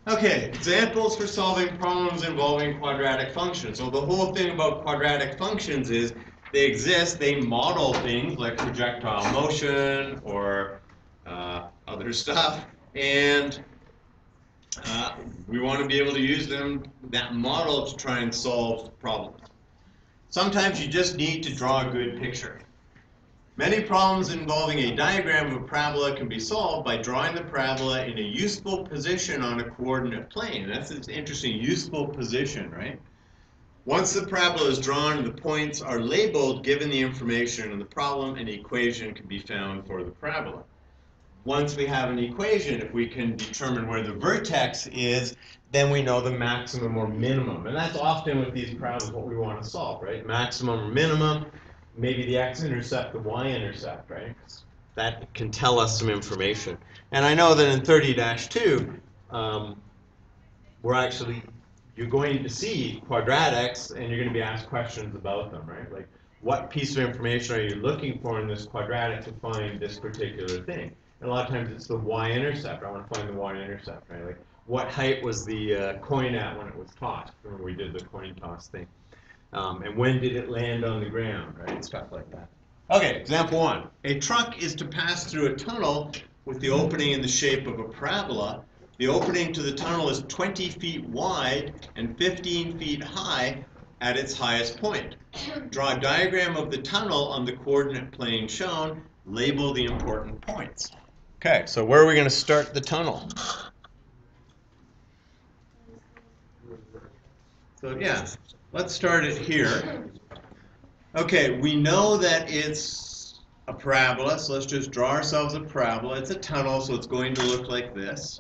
Okay, examples for solving problems involving quadratic functions. So the whole thing about quadratic functions is they exist, they model things like projectile motion or other stuff, and we want to be able to use them, that model, to try and solve problems. Sometimes you just need to draw a good picture. Many problems involving a diagram of a parabola can be solved by drawing the parabola in a useful position on a coordinate plane. That's an interesting, useful position, right? Once the parabola is drawn and the points are labeled, given the information in the problem, an equation can be found for the parabola. Once we have an equation, if we can determine where the vertex is, then we know the maximum or minimum. And that's often with these parabolas what we want to solve, right? Maximum or minimum. Maybe the x-intercept, the y-intercept, right? That can tell us some information. And I know that in 30-2, you're going to see quadratics, and you're going to be asked questions about them, right? Like, what piece of information are you looking for in this quadratic to find this particular thing? And a lot of times it's the y-intercept. I want to find the y-intercept, right? Like, what height was the coin at when it was tossed? Remember we did the coin toss thing. And when did it land on the ground, right? Stuff like that. Okay, example 1. A truck is to pass through a tunnel with the opening in the shape of a parabola. The opening to the tunnel is 20 feet wide and 15 feet high at its highest point. Draw a diagram of the tunnel on the coordinate plane shown. Label the important points. Okay, so where are we going to start the tunnel? So yeah, let's start it here. Okay, we know that it's a parabola, so let's just draw ourselves a parabola. It's a tunnel, so it's going to look like this.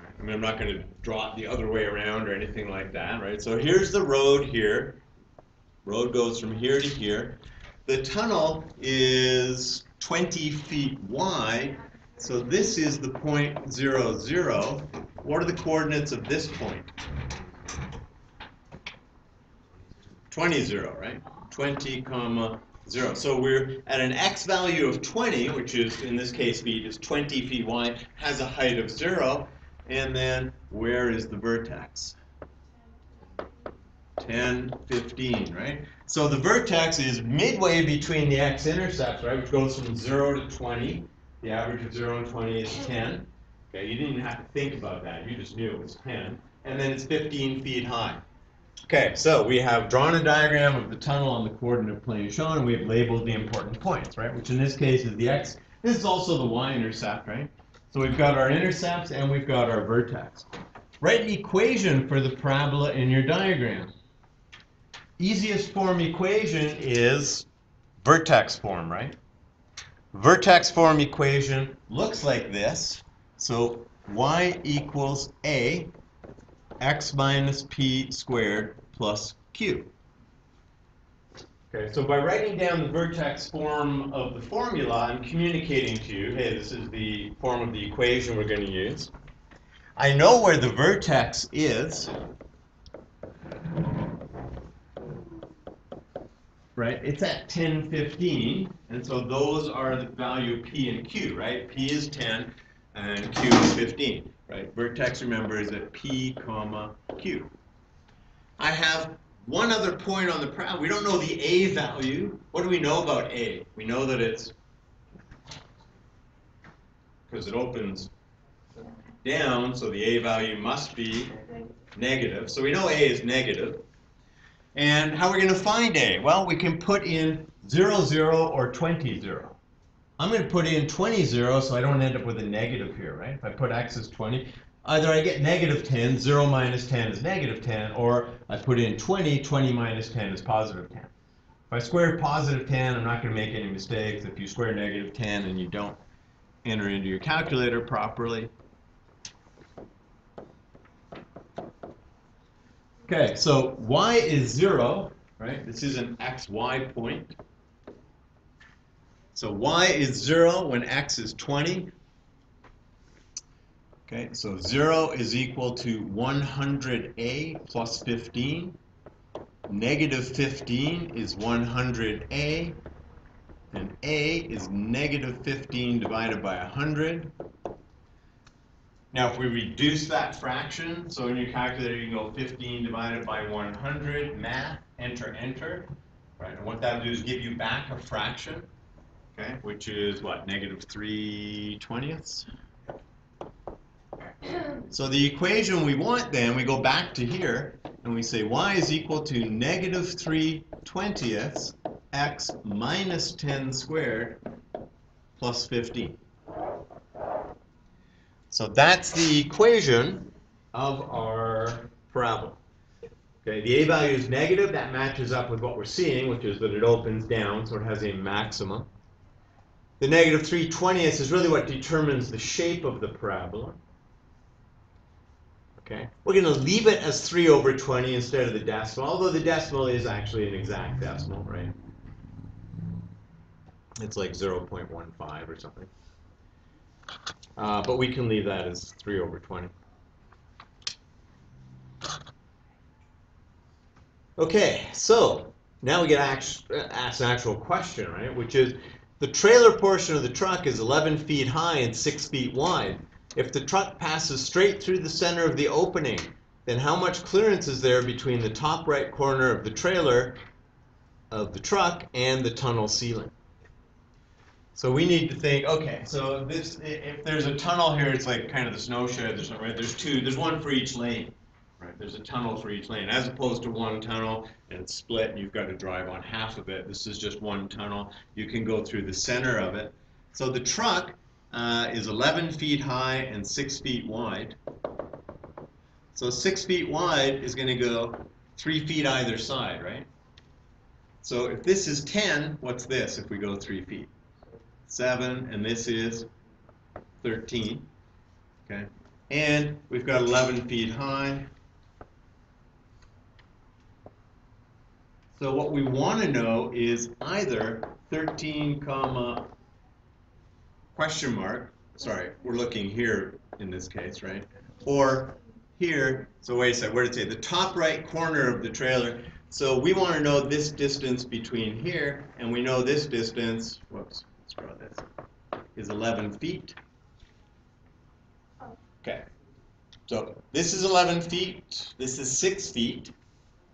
I mean, I'm not going to draw it the other way around or anything like that, right? So here's the road here. Road goes from here to here. The tunnel is 20 feet wide, so this is the point 0, 0. What are the coordinates of this point? 20, 0, right? 20, comma, 0. So we're at an x value of 20, which is, in this case, feet, is 20 feet wide, has a height of 0. And then where is the vertex? 10, 15, right? So the vertex is midway between the x-intercepts, right, which goes from 0 to 20. The average of 0 and 20 is 10. Okay, you didn't even have to think about that. You just knew it was 10. And then it's 15 feet high. Okay, so we have drawn a diagram of the tunnel on the coordinate plane shown, and we have labeled the important points, right? Which in this case is the x. This is also the y-intercept, right? So we've got our intercepts and we've got our vertex. Write an equation for the parabola in your diagram. Easiest form equation is vertex form, right? Vertex form equation looks like this. So y equals a, x minus p squared plus q. Okay, so by writing down the vertex form of the formula, I'm communicating to you, hey, this is the form of the equation we're going to use. I know where the vertex is, right? It's at 10, 15, and so those are the value of p and q, right? P is 10 and q is 15, right? Vertex, remember, is at p, comma, q. I have one other point on the parabola. We don't know the a value. What do we know about a? We know that it's, because it opens down, so the a value must be negative. So we know a is negative. And how are we going to find a? Well, we can put in 0, 0 or 20, 0. I'm going to put in 20, 0 so I don't end up with a negative here, right? If I put x as 20, either I get negative 10, 0 minus 10 is negative 10, or I put in 20, 20 minus 10 is positive 10. If I square positive 10, I'm not going to make any mistakes. If you square negative 10 and you don't enter into your calculator properly. Okay, so y is 0, right? This is an xy point. So y is 0 when x is 20. Okay, so 0 is equal to 100a plus 15. Negative 15 is 100a. And a is negative 15 divided by 100. Now, if we reduce that fraction, so in your calculator you can go 15 divided by 100, math, enter, enter, right? And what that'll do is give you back a fraction, okay, which is what, -3/20. So the equation we want then, we go back to here, and we say y is equal to -3/20 x minus 10 squared plus 15. So that's the equation of our parabola. Okay, the a value is negative. That matches up with what we're seeing, which is that it opens down, so it has a maximum. The -3/20 is really what determines the shape of the parabola. Okay, we're going to leave it as 3/20 instead of the decimal, although the decimal is actually an exact decimal, right? It's like 0.15 or something. But we can leave that as 3/20. Okay, so now we get asked an actual question, right? Which is, the trailer portion of the truck is 11 feet high and 6 feet wide. If the truck passes straight through the center of the opening, then how much clearance is there between the top right corner of the trailer of the truck and the tunnel ceiling? So we need to think, okay, so this, if there's a tunnel here, it's like kind of the snow shed, right? There's one for each lane, right? There's a tunnel for each lane, as opposed to one tunnel and it's split and you've got to drive on half of it. This is just one tunnel. You can go through the center of it. So the truck is 11 feet high and 6 feet wide. So 6 feet wide is going to go 3 feet either side, right? So if this is 10, what's this if we go 3 feet? 7, and this is 13, okay? And we've got 11 feet high. So what we want to know is either 13 comma question mark, sorry, we're looking here in this case, right? Or here, so wait a second, where did it say? The top right corner of the trailer. So we want to know this distance between here, and we know this distance, whoops, let's draw this, is 11 feet. Okay, so this is 11 feet, this is 6 feet,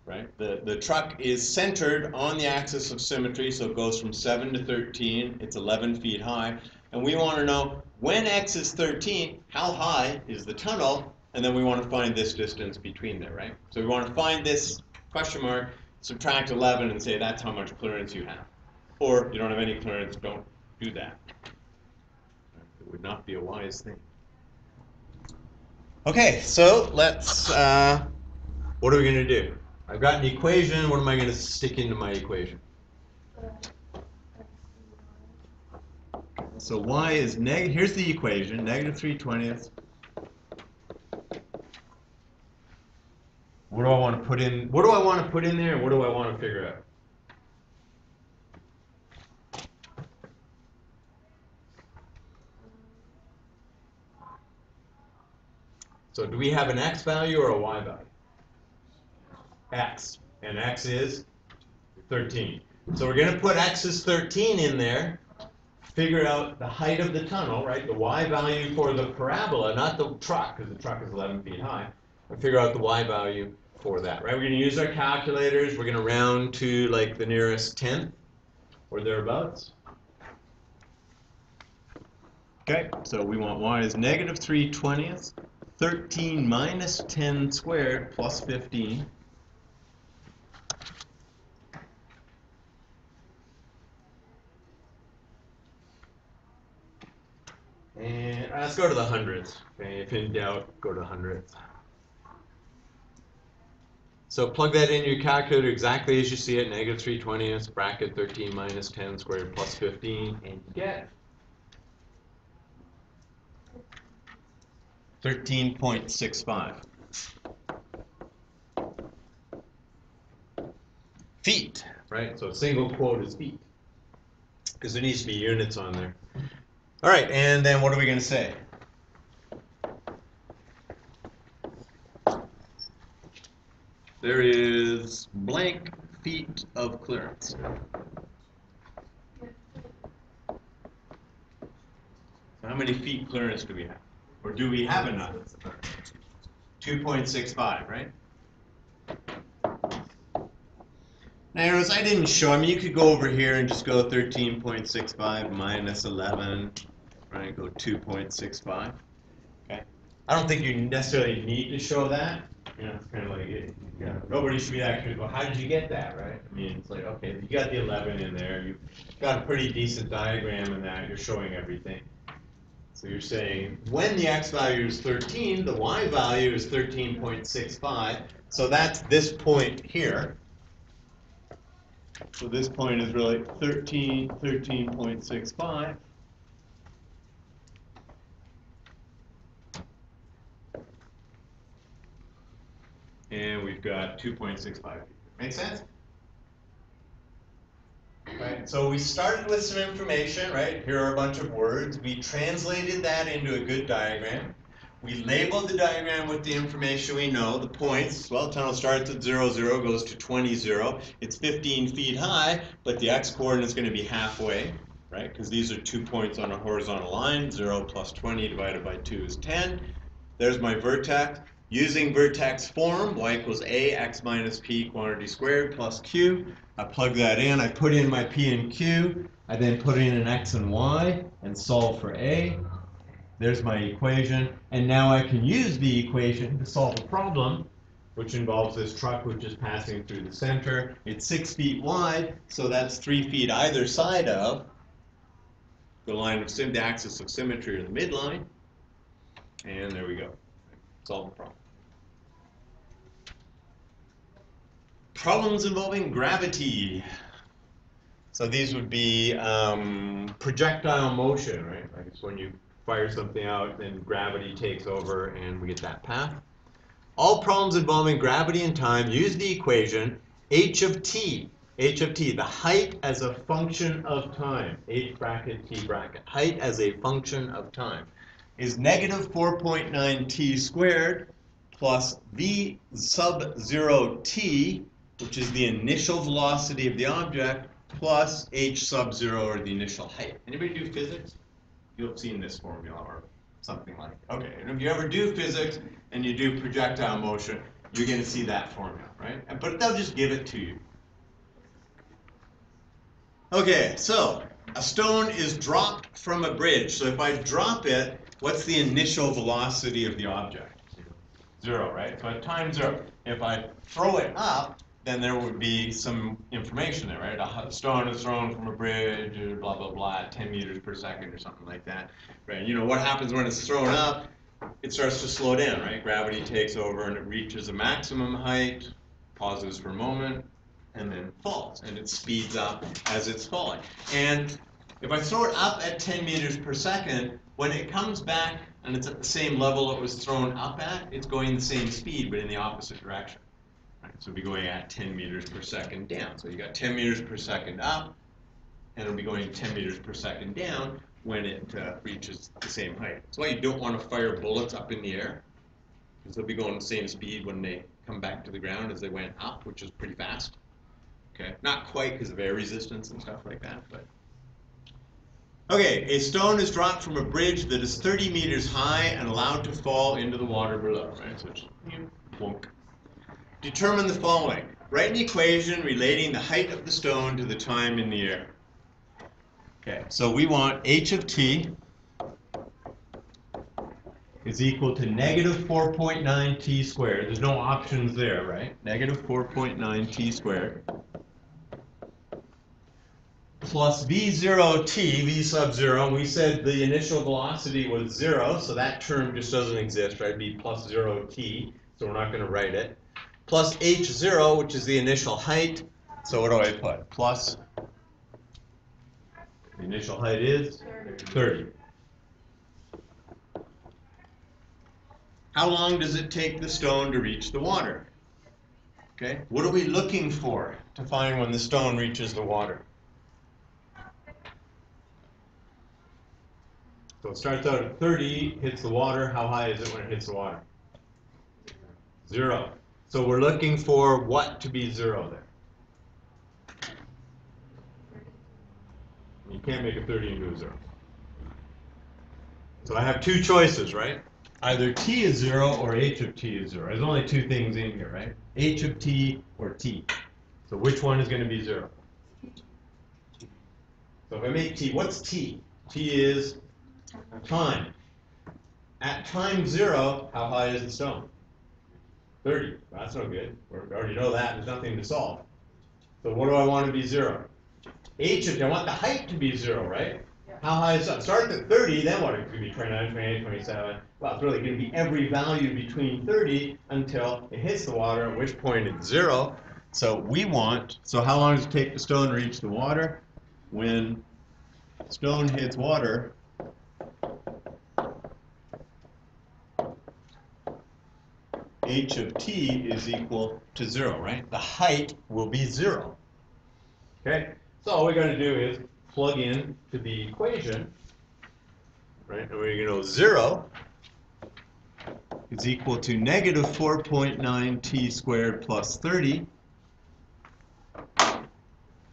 right? The truck is centered on the axis of symmetry, so it goes from 7 to 13, it's 11 feet high, and we want to know when x is 13, how high is the tunnel, and then we want to find this distance between there, right? So we want to find this question mark, subtract 11, and say that's how much clearance you have. Or if you don't have any clearance, don't do that. It would not be a wise thing. Okay, so let's, what are we going to do? I've got an equation. What am I going to stick into my equation? So y is negative, here's the equation, -3/20. What do I want to put in? What do I want to put in there, and what do I want to figure out? So do we have an x value or a y value? X. And x is 13. So we're going to put x is 13 in there, figure out the height of the tunnel, right? The y value for the parabola, not the truck, because the truck is 11 feet high. And figure out the y value for that, right? We're going to use our calculators. We're going to round to like the nearest tenth or thereabouts. Okay, so we want y is -3/20. 13 minus 10 squared plus 15. And let's go to the hundredths. Okay, if in doubt, go to hundredths. So plug that in your calculator exactly as you see it, -3/20, bracket 13 minus 10 squared plus 15, and you get 13.65 feet, right? So a single quote is feet, because there needs to be units on there. All right, and then what are we going to say? There is blank feet of clearance. So how many feet clearance do we have? Or do we have enough? 2.65, right? Now, notice I didn't show. I mean, you could go over here and just go 13.65 minus 11, right? Go 2.65. Okay. I don't think you necessarily need to show that. You know, it's kind of like nobody should be actually. Well, how did you get that, right? I mean, it's like, okay, you got the 11 in there. You've got a pretty decent diagram in that. You're showing everything. So you're saying when the x value is 13, the y value is 13.65. So that's this point here. So this point is really 13.65. And we've got 2.65. Make sense? Right, so we started with some information, right? Here are a bunch of words. We translated that into a good diagram. We labeled the diagram with the information we know, the points. Well, the tunnel starts at 0, 0, goes to 20, 0. It's 15 feet high, but the x-coordinate is going to be halfway, right? Because these are 2 points on a horizontal line. 0 plus 20 divided by 2 is 10. There's my vertex. Using vertex form, y equals a, x minus p quantity squared plus q. I plug that in, I put in my p and q, I then put in an x and y and solve for a. There's my equation, and now I can use the equation to solve a problem which involves this truck which is passing through the center. It's 6 feet wide, so that's 3 feet either side of the line of the axis of symmetry, or the midline. And there we go. Solve the problem. Problems involving gravity. So these would be projectile motion, right? Like it's when you fire something out, then gravity takes over and we get that path. All problems involving gravity and time use the equation h of t, the height as a function of time, h bracket t bracket, height as a function of time, is negative 4.9 t squared plus v sub 0 t, which is the initial velocity of the object, plus h sub 0, or the initial height. Anybody do physics? You'll have seen this formula or something like that. Okay, and if you ever do physics and you do projectile motion, you're going to see that formula, right? But they'll just give it to you. Okay, so a stone is dropped from a bridge. So if I drop it, what's the initial velocity of the object? 0, right? So at time 0. If I throw it up, then there would be some information there, right? A stone is thrown from a bridge, or blah, blah, blah, at 10 meters per second or something like that, right? You know, what happens when it's thrown up? It starts to slow down, right? Gravity takes over and it reaches a maximum height, pauses for a moment, and then falls. And it speeds up as it's falling. And if I throw it up at 10 meters per second, when it comes back and it's at the same level it was thrown up at, it's going the same speed, but in the opposite direction. Right? So it'll be going at 10 meters per second down. So you got 10 meters per second up, and it'll be going 10 meters per second down when it reaches the same height. That's why you don't want to fire bullets up in the air, because they'll be going the same speed when they come back to the ground as they went up, which is pretty fast. Okay, not quite because of air resistance and stuff like that, but. Okay, a stone is dropped from a bridge that is 30 meters high and allowed to fall into the water below, right? So it's plunk. Determine the following. Write an equation relating the height of the stone to the time in the air. Okay, so we want h of t is equal to negative 4.9 t squared. There's no options there, right? Negative 4.9 t squared. Plus v0t, v sub 0, and we said the initial velocity was 0, so that term just doesn't exist, right? It'd be plus 0t, so we're not going to write it. Plus h0, which is the initial height, so what do I put? Plus, the initial height is 30. How long does it take the stone to reach the water? Okay, what are we looking for to find when the stone reaches the water? So it starts out at 30, hits the water. How high is it when it hits the water? 0. So we're looking for what to be 0 there? You can't make a 30 into a 0. So I have two choices, right? either t is 0 or h of t is 0. There's only two things in here, right? H of t or t. So which one is going to be 0? So if I make t, what's t? T is time. At time 0, how high is the stone? 30. Well, that's no good. We already know that. There's nothing to solve. So what do I want to be 0? H of t, I want the height to be 0, right? Yeah. How high is that? Start at 30, then what? It could be 29, 28, 27. Well, it's really going to be every value between 30 until it hits the water, at which point it's 0. So we want, so how long does it take the stone to reach the water? When stone hits water, h of t is equal to 0, right? The height will be 0. Okay, so all we got to do is plug in to the equation, right? And we're going to know 0 is equal to negative 4.9 t squared plus 30.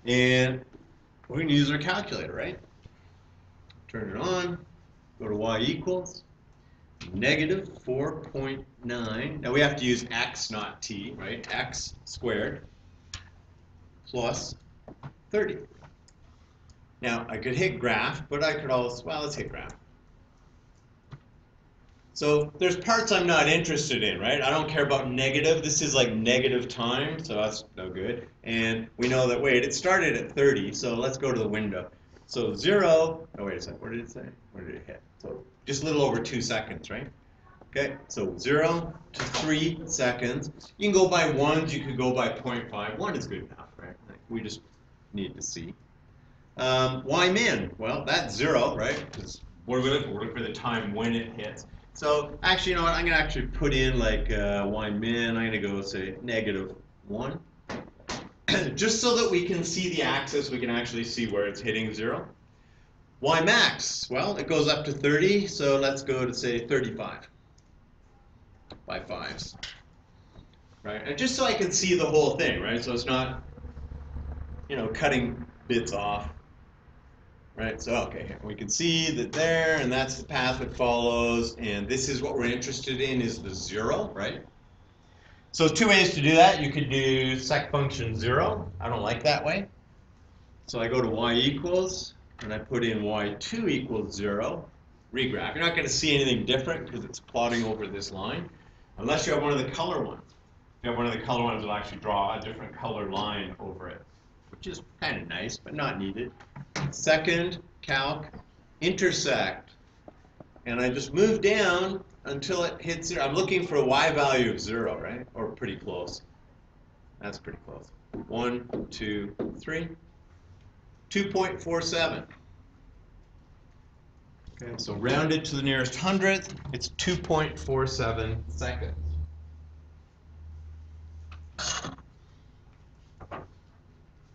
And we're going to use our calculator, right? Turn it on, go to y equals negative 4.9. Now we have to use x, not t, right? X squared plus 30. Now I could hit graph, but I could also, well, let's hit graph. So there's parts I'm not interested in, right? I don't care about negative. This is like negative time, so that's no good. And we know that, wait, it started at 30, so let's go to the window. So 0, oh wait a second, what did it say? Where did it hit? So just a little over 2 seconds, right? Okay, so 0 to 3 seconds. You can go by ones, you could go by 0.5. 1 is good enough, right? We just need to see. Y min, well, that's 0, right? Because what are we looking for? We're looking for the time when it hits. So actually, you know what? I'm going to actually put in like y min. I'm going to go say negative 1. Just so that we can see the axis, we can actually see where it's hitting 0. Y max, well, it goes up to 30, so let's go to say 35 by 5s. Right? And just so I can see the whole thing, right? So it's not, you know, cutting bits off. Right, so okay, here we can see that there, and that's the path it follows, and this is what we're interested in, is the 0, right? So 2 ways to do that. You could do sec function 0. I don't like that way. So I go to y equals, and I put in y2 equals 0, regraph. You're not going to see anything different because it's plotting over this line, unless you have one of the color ones. If you have one of the color ones, it'll actually draw a different color line over it, which is kind of nice, but not needed. Second, calc, intersect. And I just move down until it hits 0. I'm looking for a y value of 0, right? Or pretty close. That's pretty close. 1, 2, 3. 2.47. Okay, so rounded to the nearest hundredth, it's 2.47 seconds.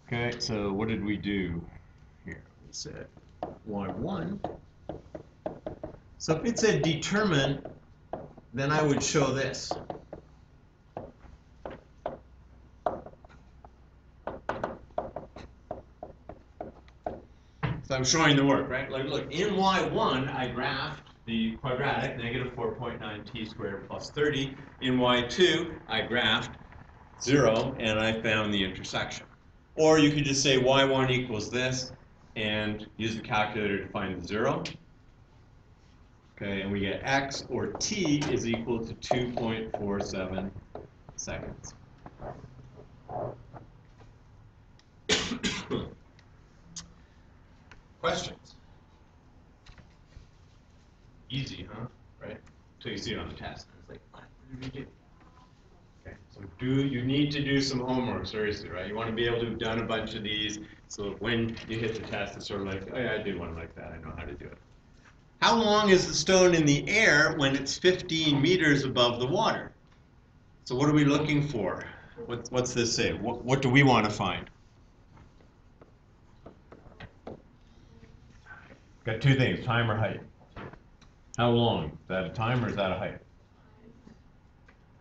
Okay, so what did we do here? We said y1. So if it said determine, then I would show this. So I'm showing the work, right? Like, look, in y1, I graphed the quadratic, negative 4.9 t squared plus 30. In y2, I graphed 0, and I found the intersection. Or you could just say y1 equals this, and use the calculator to find the 0. Okay, and we get x, or t, is equal to 2.47 seconds. Questions? Easy, huh? Right? Until you see it on the test. It's like, what did we do? Okay, so you need to do some homework, seriously, right? You want to be able to have done a bunch of these, so when you hit the test, it's sort of like, oh yeah, I did one like that. I know how to do it. How long is the stone in the air when it's 15 meters above the water? So what are we looking for? What's this say? What do we want to find? Got two things, time or height. How long? Is that a time or is that a height?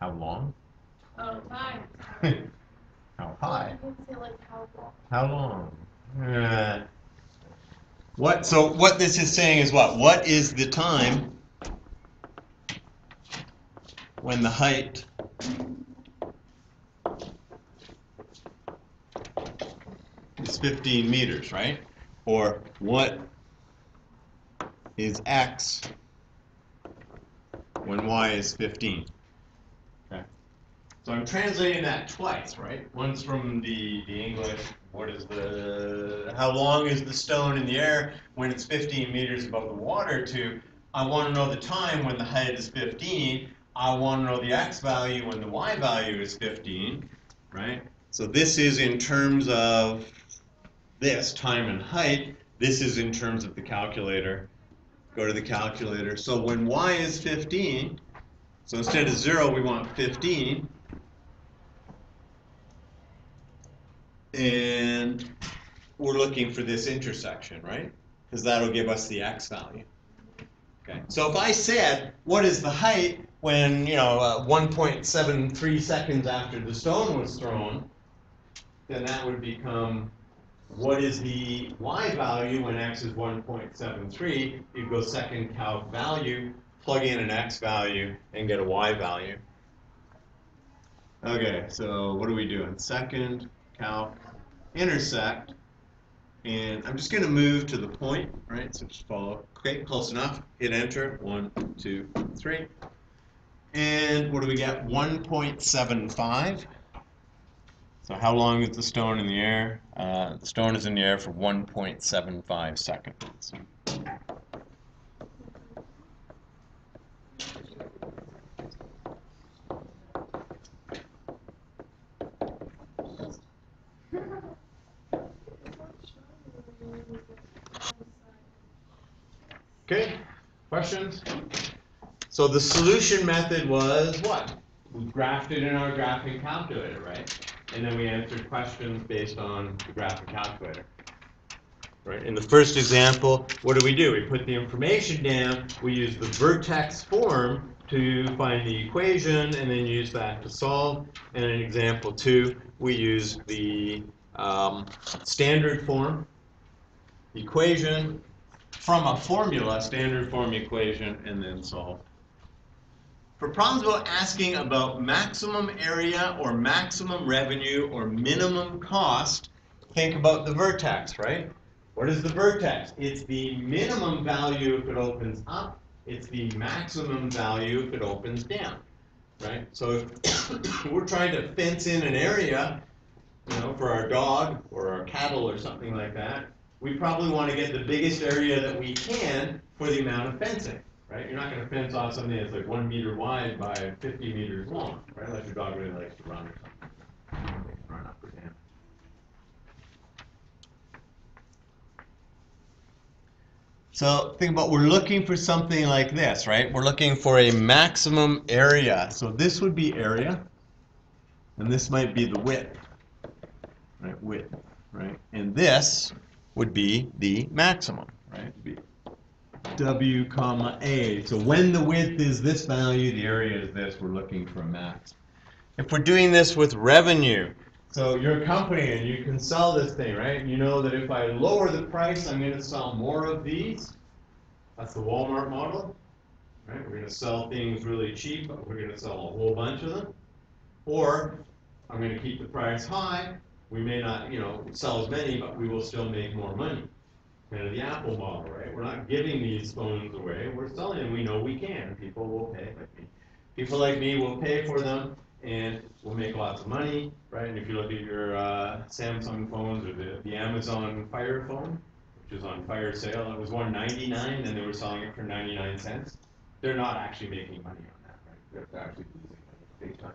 How long? Oh, time. How high? How long? How long? So what this is saying is what? What is the time when the height is 15 meters, right? Or what is x when y is 15? Okay. So I'm translating that twice, right? Once from the English, how long is the stone in the air when it's 15 meters above the water, to I want to know the time when the height is 15. I want to know the x value when the y value is 15, right? So this is in terms of this, time and height. This is in terms of the calculator. Go to the calculator. So when y is 15, so instead of 0, we want 15. And we're looking for this intersection, right? Because that'll give us the x value. Okay. So if I said, what is the height when, 1.73 seconds after the stone was thrown, then that would become, what is the y value when x is 1.73? You go second calc value, plug in an x value, and get a y value. Okay, so what are we doing? Second calc intersect. And I'm just going to move to the point, right? So just follow. Okay, close enough. Hit enter. 1, 2, 3. And what do we get? 1.75. So how long is the stone in the air? The stone is in the air for 1.75 seconds. Okay, questions? So the solution method was what? We graphed it in our graphing calculator, right? And then we answered questions based on the graphing calculator. Right? In the first example, what do? We put the information down, we use the vertex form to find the equation, and then use that to solve. And in example 2, we use the standard form equation from a formula, standard form equation, and then solve. For problems about asking about maximum area or maximum revenue or minimum cost, think about the vertex, right? What is the vertex? It's the minimum value if it opens up. It's the maximum value if it opens down, right? So if we're trying to fence in an area, for our dog or our cattle or something like that, we probably want to get the biggest area that we can for the amount of fencing, right? You're not going to fence off something that's like 1 meter wide by 50 meters long, right? Unless your dog really likes to run or something. They can run up or down. So think about, we're looking for something like this, right? We're looking for a maximum area. So this would be area, and this might be the width, right? Width, right? And this would be the maximum, right? Be W comma A. So when the width is this value, the area is this. We're looking for a max. If we're doing this with revenue, so you're a company and you can sell this thing, right? You know that if I lower the price, I'm going to sell more of these. That's the Walmart model, right? We're going to sell things really cheap, but we're going to sell a whole bunch of them. Or I'm going to keep the price high. We may not, sell as many, but we will still make more money. Kind of the Apple model, right? We're not giving these phones away. We're selling them. We know we can. People will pay like me. People like me will pay for them, and we'll make lots of money, right? And if you look at your Samsung phones or the Amazon Fire phone, which is on fire sale, it was $199, and they were selling it for 99 cents. They're not actually making money on that, right? They're actually losing money big time.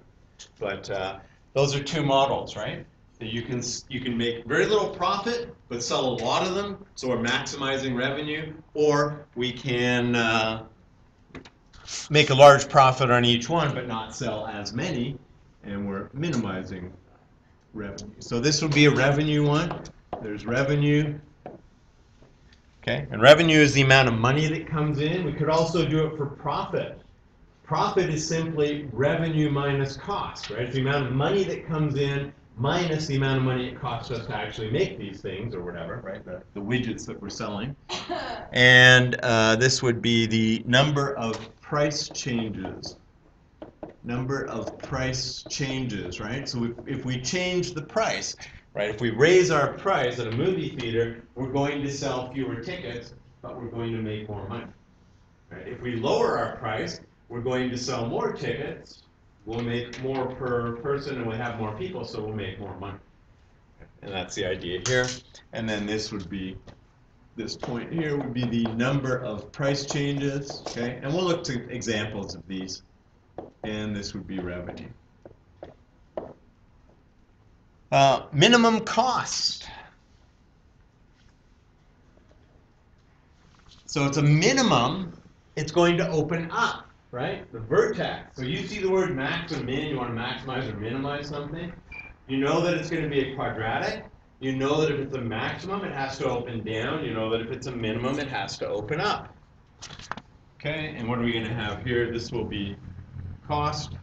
But those are two models, right? So you can make very little profit, but sell a lot of them, so we're maximizing revenue, or we can make a large profit on each one, but not sell as many, and we're minimizing revenue. So this would be a revenue one. There's revenue. Okay, and revenue is the amount of money that comes in. We could also do it for profit. Profit is simply revenue minus cost, right? It's the amount of money that comes in minus the amount of money it costs us to actually make these things or whatever, right? The widgets that we're selling. And this would be the number of price changes number of price changes, right? So if we change the price, right? If we raise our price at a movie theater, we're going to sell fewer tickets, but we're going to make more money, right? If we lower our price, we're going to sell more tickets, we'll make more per person, and we'll have more people, so we'll make more money. And that's the idea here. And then this would be, this point here would be the number of price changes, okay? And we'll look to examples of these. And this would be revenue. Minimum cost. So it's a minimum, it's going to open up, right? The vertex. So you see the word max and min, you want to maximize or minimize something. You know that it's going to be a quadratic. You know that if it's a maximum, it has to open down. You know that if it's a minimum, it has to open up. Okay, and what are we going to have here? This will be cost,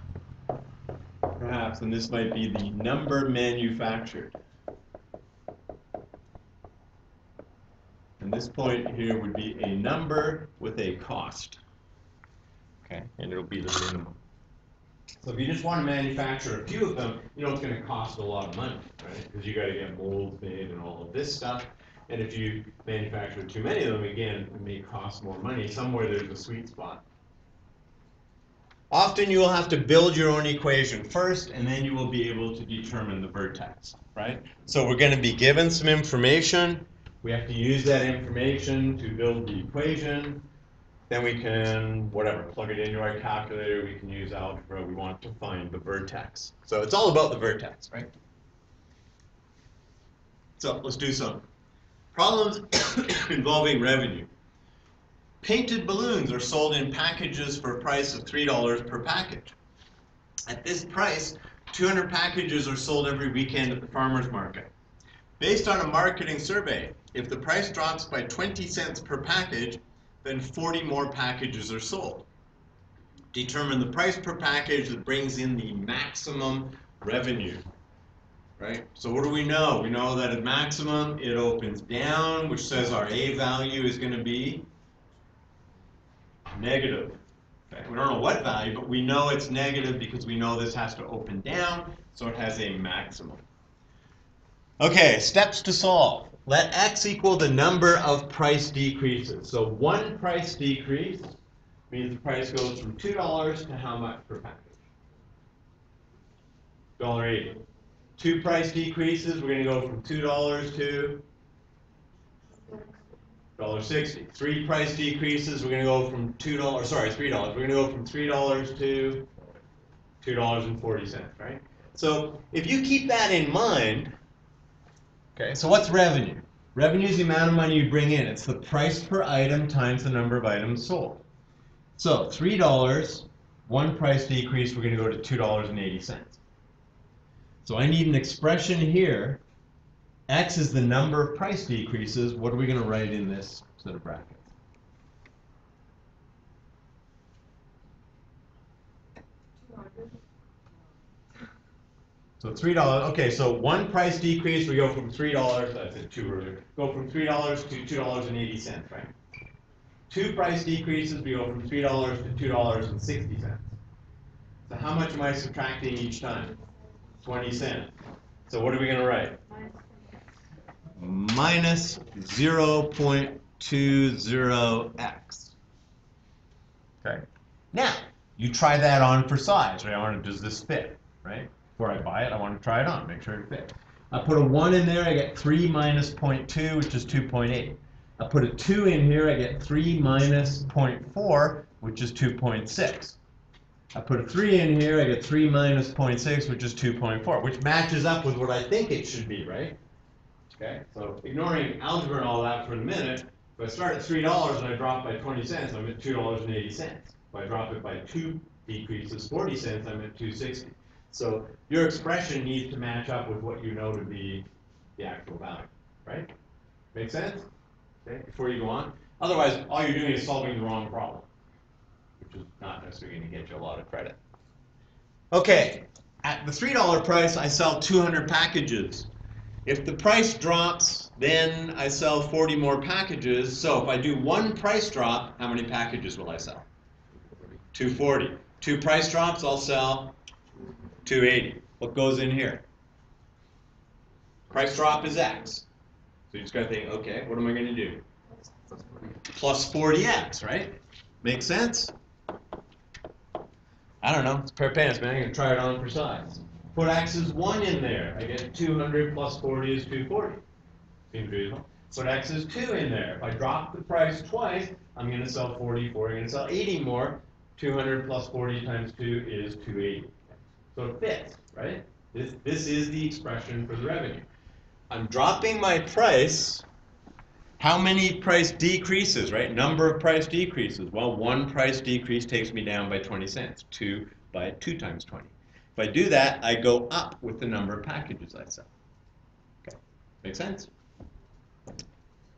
perhaps, and this might be the number manufactured. And this point here would be a number with a cost. Okay, and it'll be the minimum. So if you just want to manufacture a few of them, you know it's going to cost a lot of money, right? Because you got to get molds made and all of this stuff. And if you manufacture too many of them, again, it may cost more money. Somewhere there's a sweet spot. Often you will have to build your own equation first, and then you will be able to determine the vertex, right? So we're going to be given some information. We have to use that information to build the equation. Then we can, whatever, plug it into our calculator. We can use algebra. We want to find the vertex. So it's all about the vertex, right? So let's do some problems involving revenue. Painted balloons are sold in packages for a price of $3 per package. At this price, 200 packages are sold every weekend at the farmer's market. Based on a marketing survey, if the price drops by 20 cents per package, then 40 more packages are sold. Determine the price per package that brings in the maximum revenue. Right? So what do we know? We know that at maximum, it opens down, which says our A value is going to be negative. Okay? We don't know what value, but we know it's negative because we know this has to open down, so it has a maximum. Okay, steps to solve. Let x equal the number of price decreases. So one price decrease means the price goes from $2 to how much per package? $1.80. Two price decreases, we're going to go from $2 to $1.60. Three price decreases, we're going to go from $3. We're going to go from $3 to $2.40, right? So if you keep that in mind, okay, so what's revenue? Revenue is the amount of money you bring in. It's the price per item times the number of items sold. So $3, one price decrease, we're going to go to $2.80. So I need an expression here. X is the number of price decreases. What are we going to write in this set of brackets? So $3. Okay, so one price decrease, we go from $3. I said two earlier. Go from $3 to $2.80, right? Two price decreases, we go from $3 to $2.60. So how much am I subtracting each time? 20 cents. So what are we going to write? Minus 0.20x. Okay. Now, you try that on for size, right? I want to, does this fit, right? Before I buy it, I want to try it on, make sure it fits. I put a 1 in there, I get 3 minus 0.2, which is 2.8. I put a 2 in here, I get 3 minus 0.4, which is 2.6. I put a 3 in here, I get 3 minus 0.6, which is 2.4, which matches up with what I think it should be, right? Okay, so ignoring algebra and all that for a minute, if I start at $3 and I drop by 20 cents, I'm at $2.80. If I drop it by 2 decreases, 40 cents, I'm at $2.60. So your expression needs to match up with what you know to be the actual value, right? Make sense? Okay, before you go on. Otherwise, all you're doing is solving the wrong problem, which is not necessarily going to get you a lot of credit. Okay, at the $3 price, I sell 200 packages. If the price drops, then I sell 40 more packages. So if I do one price drop, how many packages will I sell? 240. 2 price drops, I'll sell 280. What goes in here? Price drop is X. So you just got to think, okay, what am I going to do? Plus 40X, right? Make sense? I don't know. It's a pair of pants, man. I'm going to try it on for size. Put X as 1 in there. I get 200 plus 40 is 240. Seems reasonable. Put X as 2 in there. If I drop the price twice, I'm going to sell 44. I'm going to sell 80 more. 200 plus 40 times 2 is 280. So it fits, right? This is the expression for the revenue. I'm dropping my price. How many price decreases, right? Number of price decreases. Well, 1 price decrease takes me down by 20 cents. 2 by 2 times 20. If I do that, I go up with the number of packages I sell. Okay, make sense?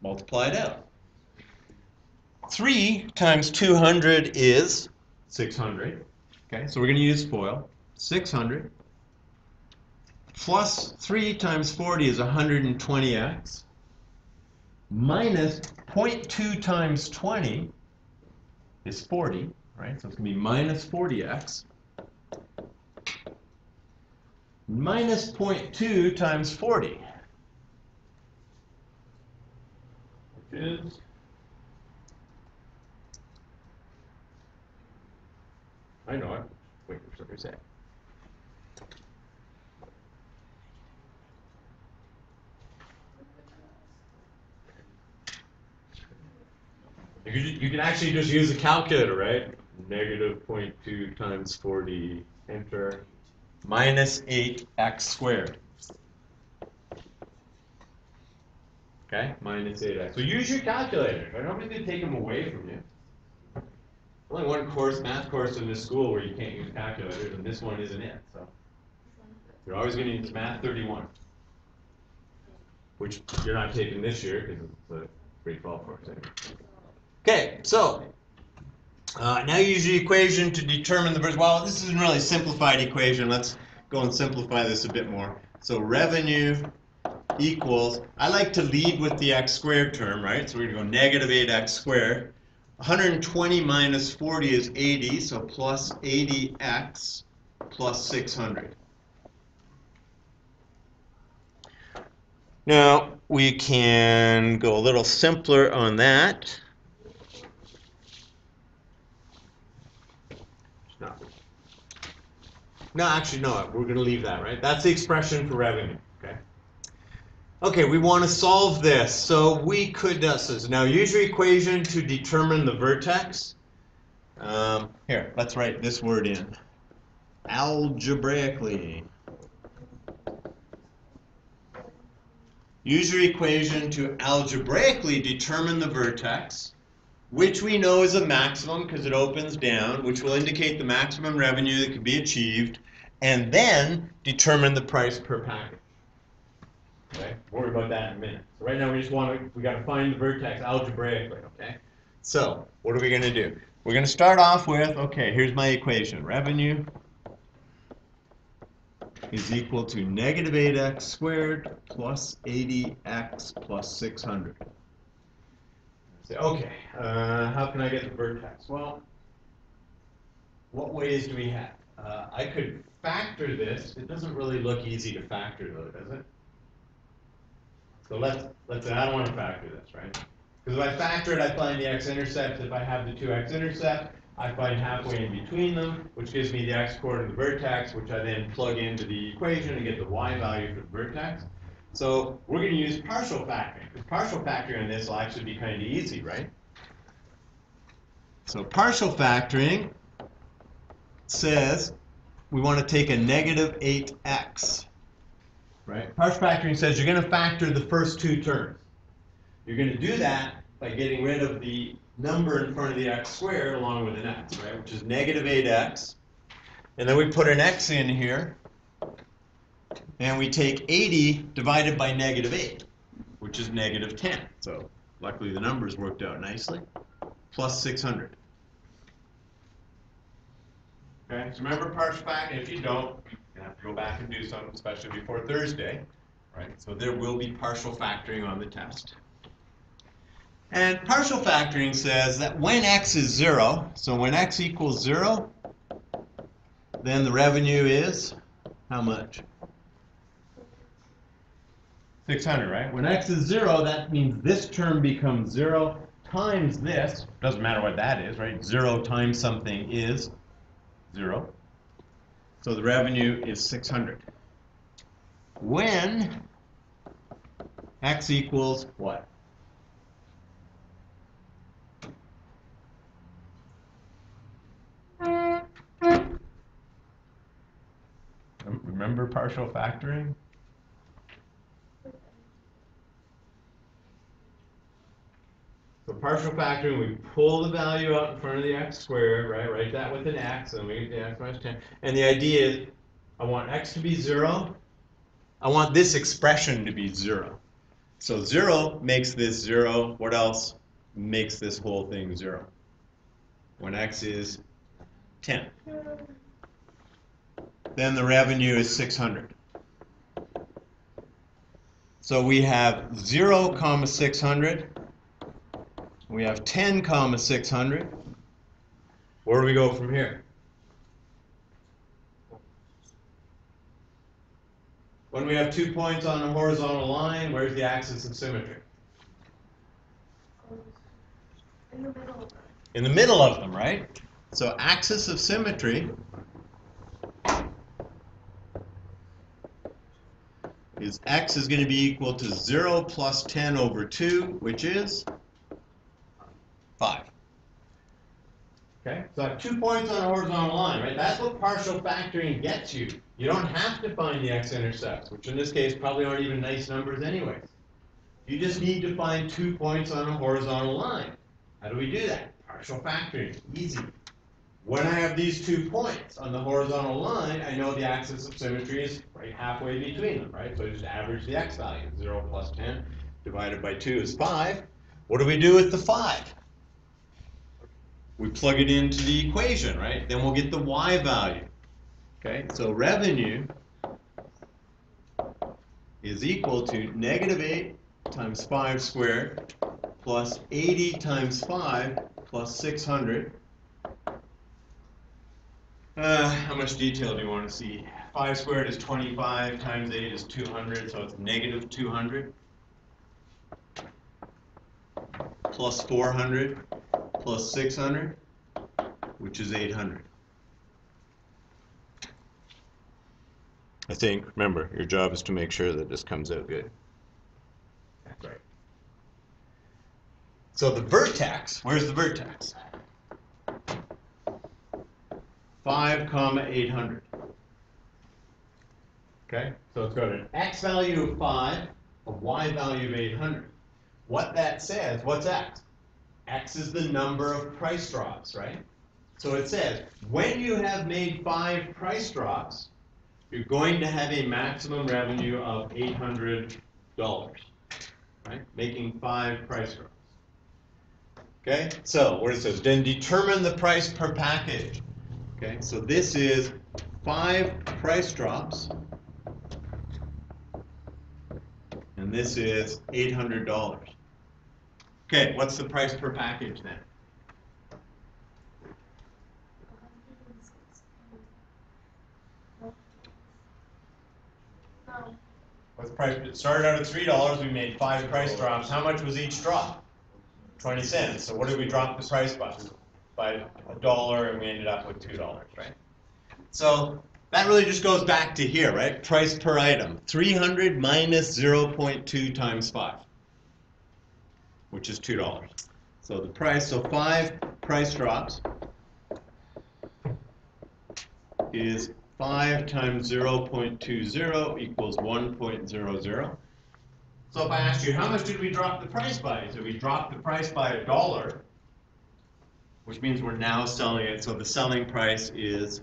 Multiply it out. 3 times 200 is 600. Okay, so we're going to use FOIL. 600 plus 3 times 40 is 120x. Minus 0.2 times 20 is 40, right? So it's going to be minus 40x. Minus 0.2 times 40, which is I know it. Wait for something to say. You can actually just use a calculator, right? Negative 0.2 times 40, enter, minus 8x squared. Okay, minus 8x. So use your calculator. I don't mean to take them away from you. Only one course, math course in this school where you can't use calculators, and this one isn't it. So you're always going to use Math 31, which you're not taking this year because it's a grade 12 course anyway. Okay, so now you use the equation to determine the, well, this isn't really a simplified equation. Let's go and simplify this a bit more. So revenue equals, I like to lead with the x squared term, right? So we're going to go negative 8x squared. 120 minus 40 is 80, so plus 80x plus 600. Now, we can go a little simpler on that. No, actually, no, we're going to leave that, right? That's the expression for revenue, okay? Okay, we want to solve this. So we could, so now use your equation to determine the vertex. Here, let's write this word in. Algebraically. Use your equation to algebraically determine the vertex, which we know is a maximum because it opens down, which will indicate the maximum revenue that can be achieved, and then determine the price per package. Okay, we'll worry about that in a minute. So right now we got to find the vertex algebraically, okay? So what are we going to do? We're going to start off with, okay, here's my equation. Revenue is equal to negative 8x squared plus 80x plus 600. Say, okay, how can I get the vertex? Well, what ways do we have? I could factor this. It doesn't really look easy to factor though, does it? So let's say I don't want to factor this, right? Because if I factor it, I find the x-intercept. If I have the two x-intercept, I find halfway in between them, which gives me the x-coordinate of the vertex, which I then plug into the equation and get the y value for the vertex. So we're going to use partial factoring. Because partial factoring on this will actually be kind of easy, right? So partial factoring says we want to take a negative 8x. Right? Partial factoring says you're going to factor the first two terms. You're going to do that by getting rid of the number in front of the x squared along with an x, right? Which is negative 8x. And then we put an x in here. And we take 80 divided by negative 8, which is negative 10. So luckily the numbers worked out nicely. Plus 600. Okay, so remember partial factoring. If you don't, you have to go back and do some, especially before Thursday. Right? So there will be partial factoring on the test. And partial factoring says that when x is 0, so when x equals 0, then the revenue is how much? 600, right? When x is 0, that means this term becomes 0 times this. Doesn't matter what that is, right? 0 times something is 0. So the revenue is 600. When x equals what? Remember partial factoring? So partial factoring, we pull the value out in front of the x squared, right? Write that with an x, and we get the x minus 10. And the idea is, I want x to be 0. I want this expression to be 0. So 0 makes this 0. What else makes this whole thing 0? When x is 10. Then the revenue is 600. So we have 0, 600. We have 10, 600. Where do we go from here? When we have 2 points on a horizontal line, where's the axis of symmetry? In the middle. In the middle of them, right? So axis of symmetry is x is going to be equal to 0 plus 10 over 2, which is 5. Okay, so I have 2 points on a horizontal line, right? That's what partial factoring gets you. You don't have to find the x-intercepts, which in this case probably aren't even nice numbers anyways. You just need to find 2 points on a horizontal line. How do we do that? Partial factoring, easy. When I have these 2 points on the horizontal line, I know the axis of symmetry is right halfway between them, right? So I just average the x value. 0 plus 10 divided by 2 is 5. What do we do with the 5? We plug it into the equation, right? Then we'll get the y value. Okay, so revenue is equal to negative 8 times 5 squared plus 80 times 5 plus 600. How much detail do you want to see? 5 squared is 25 times 8 is 200, so it's negative 200 plus 400 plus 600, which is 800. I think, remember, your job is to make sure that this comes out good. That's right. So the vertex, where's the vertex? 5, 800. Okay, so it's got an x value of 5, a y value of 800. What that says, what's x? X is the number of price drops, right? So it says, when you have made 5 price drops, you're going to have a maximum revenue of $800, right? Making 5 price drops. Okay, so where it says, then determine the price per package. Okay, so this is 5 price drops, and this is $800. Okay, what's the price per package then? What's the price? It started out at $3. We made 5 price drops. How much was each drop? 20 cents. So what did we drop the price by? By $1, and we ended up with $2, right? So that really just goes back to here, right? Price per item. 300 minus 0.2 times 5, which is $2. So the price, so 5 price drops is 5 times 0.20 equals 1.00. So if I asked you, how much did we drop the price by? So we dropped the price by $1, which means we're now selling it. So the selling price is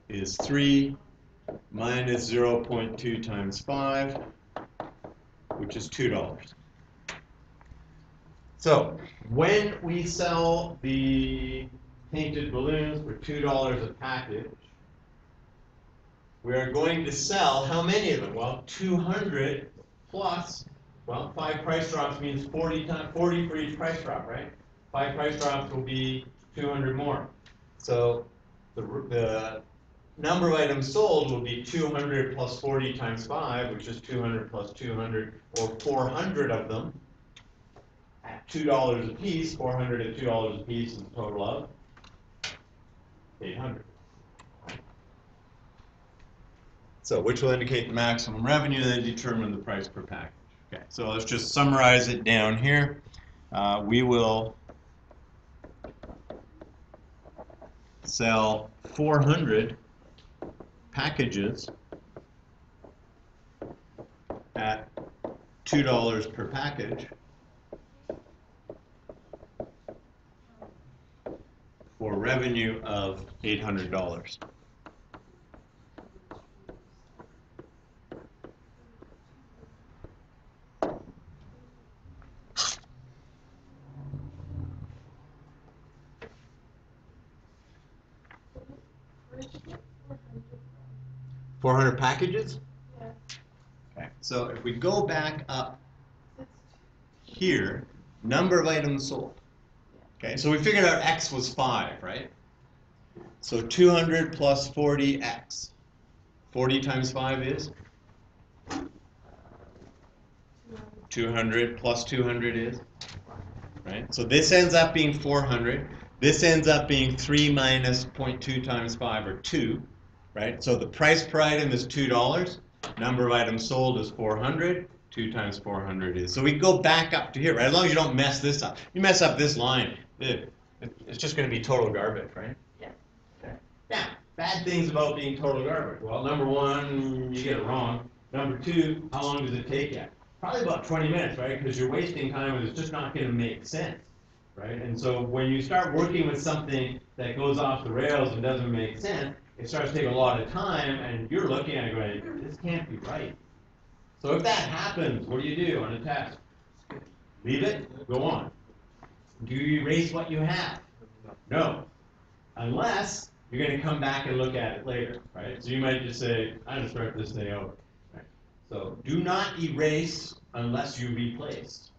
3 minus 0.2 times 5, which is $2. So when we sell the painted balloons for $2 a package, we are going to sell how many of them? Well, 200 plus, well, 5 price drops means 40 for each price drop, right? 5 price drops will be 200 more. So the number of items sold will be 200 plus 40 times 5, which is 200 plus 200, or 400 of them at $2 a piece. 400 at $2 a piece is a total of 800. So which will indicate the maximum revenue, then determine the price per package. Okay, so let's just summarize it down here. We will sell 400 packages at $2 per package for revenue of $800. Where'd you get 400 from? 400 packages? Yeah. Okay, so if we go back up That's here, number of items sold. Okay, so we figured out X was 5, right? So 200 plus 40X. 40 times 5 is? 200 plus 200 is? Right? So this ends up being 400. This ends up being 3 minus 0.2 times 5, or 2. Right? So the price per item is $2. Number of items sold is 400. 2 times 400 is. So we go back up to here, right? As long as you don't mess this up. You mess up this line, it's just going to be total garbage, right? Yeah. Okay. Now, bad things about being total garbage. Well, number one, you get it wrong. Number two, how long does it take you? Probably about 20 minutes, right? Because you're wasting time and it's just not going to make sense, right? And so when you start working with something that goes off the rails and doesn't make sense, it starts to take a lot of time, and you're looking at it going, this can't be right. So if that happens, what do you do on a test? Leave it, go on. Do you erase what you have? No. Unless you're going to come back and look at it later, right? So you might just say, I'm going to start this thing over. Right? So do not erase unless you replace.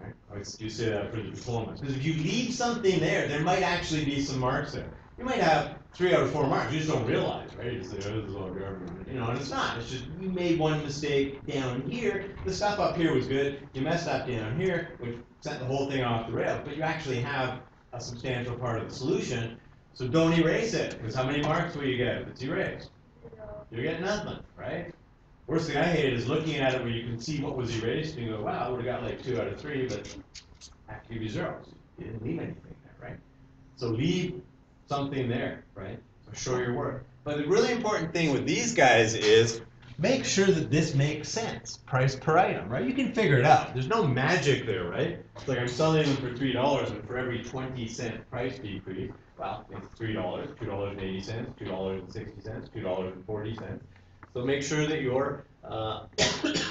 Right? I would do say that for the diplomas. Because if you leave something there, there might actually be some marks there. You might have 3 out of 4 marks. You just don't realize, right? You say, oh, this is all garbage. You know, and it's not. It's just you made one mistake down here. The stuff up here was good. You messed up down here, which sent the whole thing off the rails. But you actually have a substantial part of the solution. So don't erase it. Because how many marks will you get if it's erased? You get nothing, right? Worst thing I hate is looking at it where you can see what was erased and you go, wow, I would have got like 2 out of 3, but I have to give you zeros. You didn't leave anything there, right? So leave something there, right? So show your work. But the really important thing with these guys is make sure that this makes sense, price per item, right? You can figure it out. There's no magic there, right? It's like I'm selling them for $3, and for every 20-cent price decrease, well, it's $3, $2.80, $2.60, $2.40. So make sure that your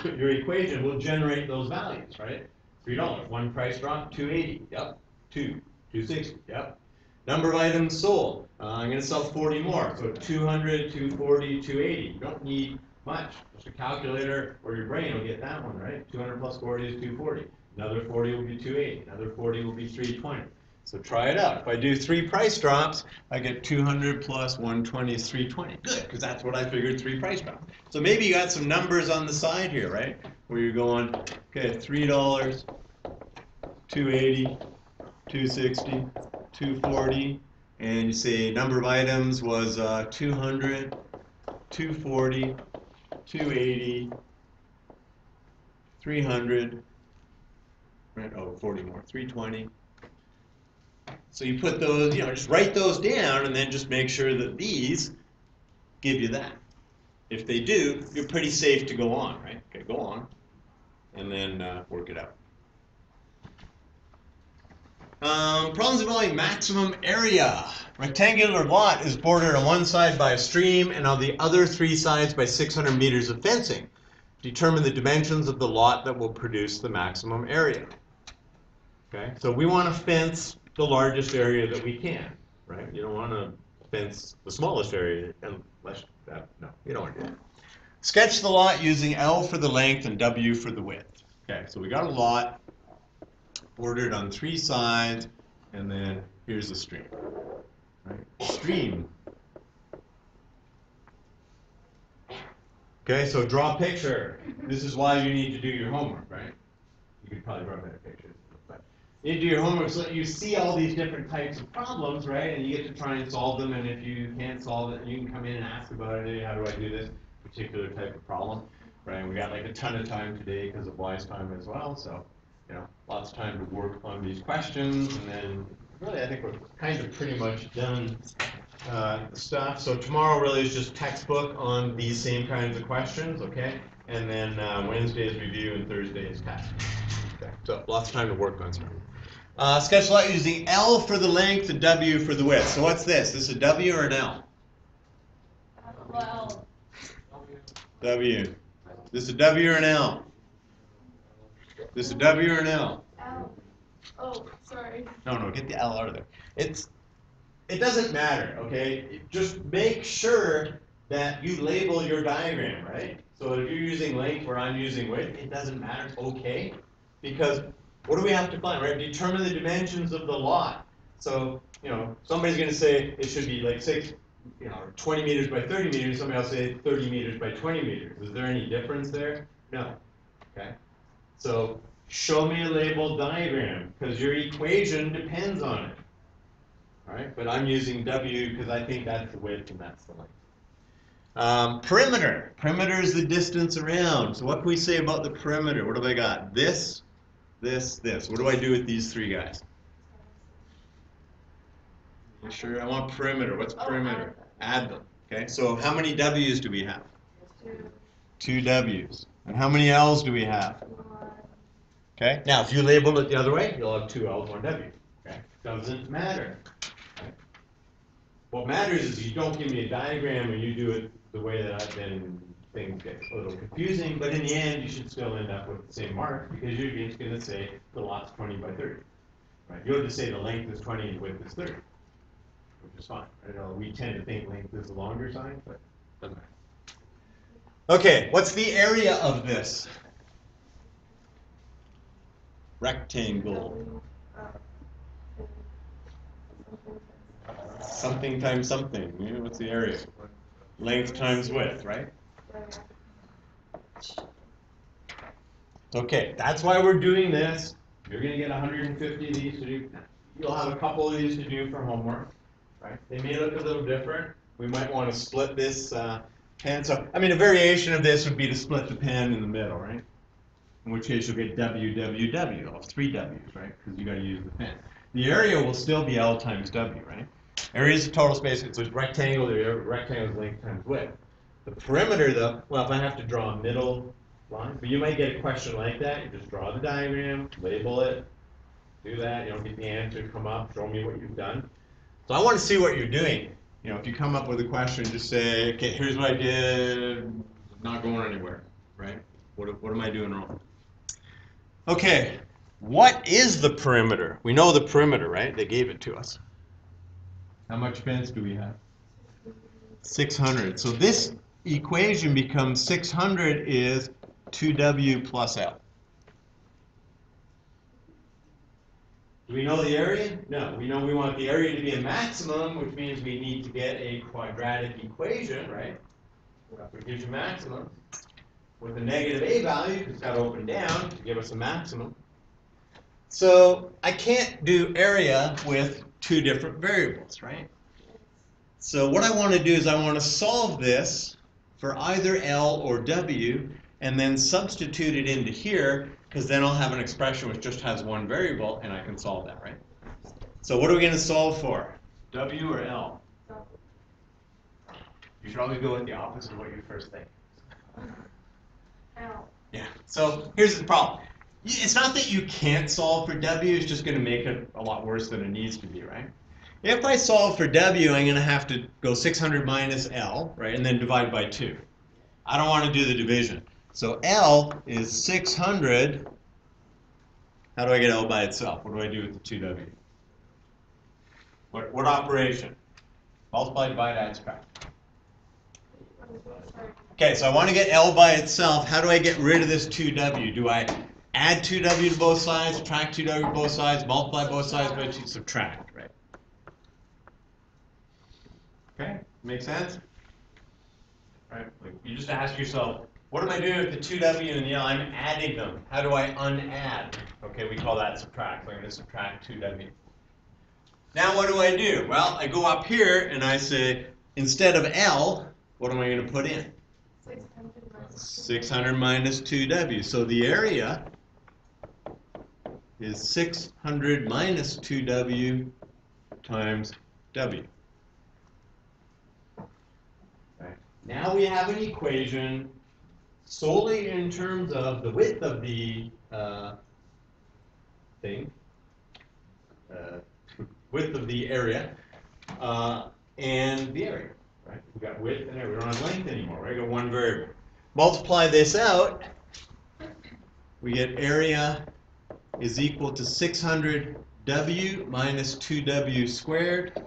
your equation will generate those values, right? $3, one price drop, $2.80, yep. 2, $2.60, yep. Number of items sold. I'm going to sell 40 more, so 200, 240, 280. You don't need much. Just a calculator or your brain will get that one, right? 200 plus 40 is 240. Another 40 will be 280. Another 40 will be 320. So try it out. If I do 3 price drops, I get 200 plus 120 is 320. Good, because that's what I figured 3 price drops. So maybe you got some numbers on the side here, right? Where you're going, okay, $3, 280, 260, 240, and you say number of items was 200, 240, 280, 300, right? Oh, 40 more, 320. So you put those, just write those down and then just make sure that these give you that. If they do, you're pretty safe to go on, right? Okay, go on, and then work it out. Problems involving maximum area. Rectangular lot is bordered on one side by a stream and on the other 3 sides by 600 meters of fencing. Determine the dimensions of the lot that will produce the maximum area. Okay, so we want to fence the largest area that we can, right? You don't want to fence the smallest area unless no, you don't want to do that. Sketch the lot using L for the length and W for the width. Okay, so we got a lot. ordered on 3 sides, and then here's the stream. Right? Stream. Okay, so draw a picture. This is why you need to do your homework, right? You could probably draw better pictures. But you do your homework so that you see all these different types of problems, right? And you get to try and solve them. And if you can't solve it, you can come in and ask about it. Hey, how do I do this particular type of problem? Right? We got like a ton of time today because of Wise time as well. So, you know, lots of time to work on these questions. And then really, I think we're kind of pretty much done stuff. So tomorrow really is just textbook on these same kinds of questions, okay? And then Wednesday is review and Thursday is test. Okay, so lots of time to work on stuff. Sketch lot using L for the length and W for the width. So what's this? This is a W or an L? Well, W. This is a W or an L? This is a W or an L? L. Oh, sorry. No, get the L out of there. It doesn't matter, okay? Just make sure that you label your diagram, right? So if you're using length where I'm using width, it doesn't matter, okay? Because what do we have to find, right? Determine the dimensions of the lot. So, you know, somebody's going to say it should be like 20 meters by 30 meters. Somebody else say 30 meters by 20 meters. Is there any difference there? No, okay? So show me a labeled diagram because your equation depends on it. All right, but I'm using W because I think that's the width and that's the length. Perimeter. Perimeter is the distance around. So what can we say about the perimeter? What have I got? This, this, this. What do I do with these 3 guys? You sure? I want perimeter. What's perimeter? Add them. Okay, so how many W's do we have? 2 W's. And how many L's do we have? 1. Okay, now if you label it the other way, you'll have 2 L's, 1 W. Okay, doesn't matter. What matters is you don't give me a diagram and you do it the way that I've been, things get a little confusing, but in the end you should still end up with the same mark because you're just going to say the lot's 20 by 30. Right? You'll just say the length is 20 and width is 30, which is fine. I know we tend to think length is the longer side, but it doesn't matter. Okay, what's the area of this? Rectangle. Something times something. Yeah, what's the area? Length times width, right? Okay, that's why we're doing this. You're going to get 150 of these to do. You'll have a couple of these to do for homework, right? They may look a little different. We might want to split this pen. So, I mean, a variation of this would be to split the pen in the middle, right? In which case you'll get W, W, W. You'll have 3 W's, right? Because you got to use the pen. The area will still be L times W, right? Area is the total space. It's a rectangle. The rectangle is length times width. The perimeter, though, well, if I have to draw a middle line, but you might get a question like that. You just draw the diagram, label it, do that. You don't get the answer, come up, show me what you've done. So I want to see what you're doing. You know, if you come up with a question, just say, okay, here's what I did. Not going anywhere, right? What am I doing wrong? Okay, what is the perimeter? We know the perimeter, right? They gave it to us. How much fence do we have? 600. So this equation becomes 600 is 2W plus L. Do we know the area? No. We know we want the area to be a maximum, which means we need to get a quadratic equation, right? That gives you maximum. With a negative A value, because it's got to open down to give us a maximum. So I can't do area with 2 different variables, right? So what I want to do is I want to solve this for either L or W and then substitute it into here because then I'll have an expression which just has 1 variable and I can solve that, right? So what are we going to solve for? W or L? You should always go with the opposite of what you first think. L. Yeah, so here's the problem. It's not that you can't solve for W, it's just going to make it a lot worse than it needs to be, right? If I solve for W, I'm going to have to go 600 minus L, right, and then divide by 2. I don't want to do the division. So L is 600. How do I get L by itself? What do I do with the 2W? What operation? Multiply, divide, add, subtract. Okay, so I want to get L by itself. How do I get rid of this 2W? Do I add 2w to both sides, subtract 2w to both sides, multiply both sides by 2, subtract, right? Okay, make sense? Right? Like you just ask yourself, what am I doing with the 2w and the l? I'm adding them. How do I unadd? Okay, we call that subtract. So I'm going to subtract 2w. Now what do I do? Well, I go up here and I say, instead of L, what am I going to put in? 600 minus 2w. So the area is 600 minus 2w times w. Right. Now we have an equation solely in terms of the width of the thing, width of the area, and the area, right? We've got width and area. We don't have length anymore, right? We've got one variable. Multiply this out, we get area is equal to 600w minus 2w squared,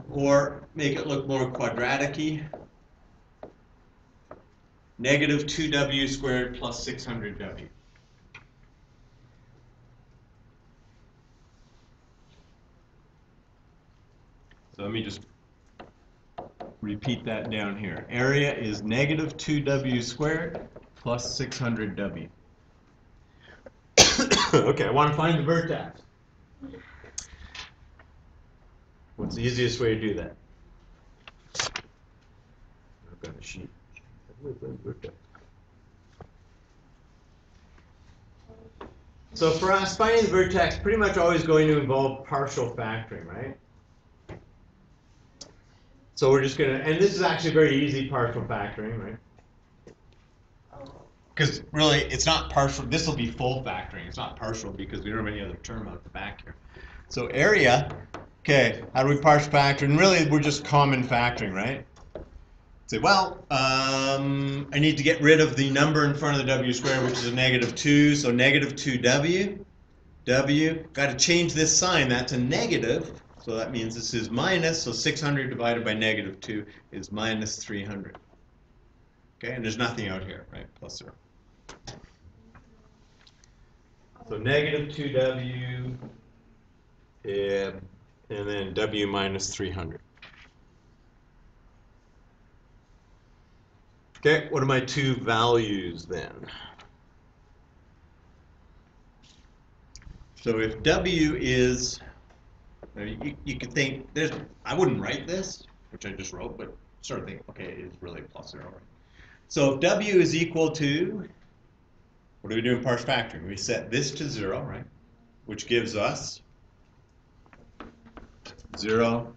or make it look more quadratic-y, negative 2w squared plus 600w. So let me just repeat that down here. Area is negative 2w squared plus 600w. Okay, I want to find the vertex. What's the easiest way to do that? I've got a sheet. So for us, finding the vertex pretty much always going to involve partial factoring, right? So we're just going to, and this is actually very easy partial factoring, right? Because really, it's not partial. This will be full factoring. It's not partial because we don't have any other term out the back here. So area, okay, how do we partial factor? And really, we're just common factoring, right? Say, well, I need to get rid of the number in front of the w squared, which is a negative 2. So negative 2w, w. Got to change this sign. That's a negative. So that means this is minus. So 600 divided by negative 2 is minus 300. Okay, and there's nothing out here, right? Plus 0. So negative 2w, and then w minus 300. Okay, what are my two values then? So if w is, you could think, I wouldn't write this, which I just wrote, but sort of think, okay, it is really plus 0, right? So if w is equal to, what do we do in partial factoring? We set this to 0, right? Which gives us 0,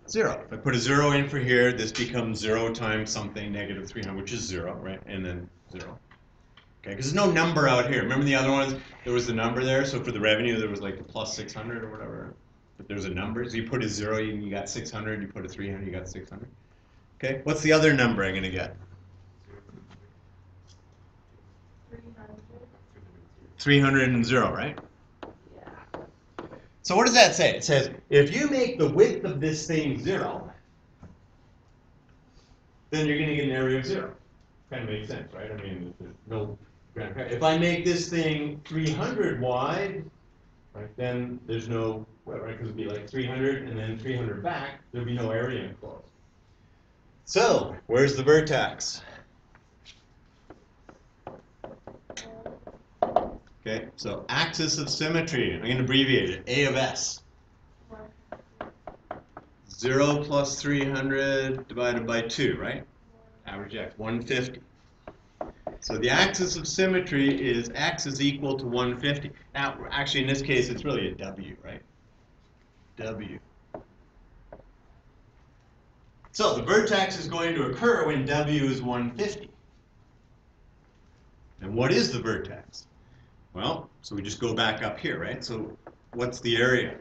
0. If I put a 0 in for here, this becomes 0 times something, negative 300, which is 0, right? And then 0. Okay, because there's no number out here. Remember the other ones? There was the number there. So for the revenue, there was like the plus 600 or whatever. But there's a number. So you put a 0, you got 600. You put a 300, you got 600. Okay, what's the other number I'm going to get? 300 and 0, right? Yeah. So what does that say? It says, if you make the width of this thing 0, then you're going to get an area of 0. Kind of makes sense, right? I mean, there's no, if I make this thing 300 wide, right, then there's no, right, because it'd be like 300 and then 300 back, there'd be no area enclosed. So, where's the vertex? Okay, so axis of symmetry, I'm going to abbreviate it, A of S. 0 plus 300 divided by 2, right? Average x, 150. So the axis of symmetry is x is equal to 150. Now, actually, in this case, it's really a w, right? W. So the vertex is going to occur when w is 150. And what is the vertex? Well, so we just go back up here, right? So what's the area?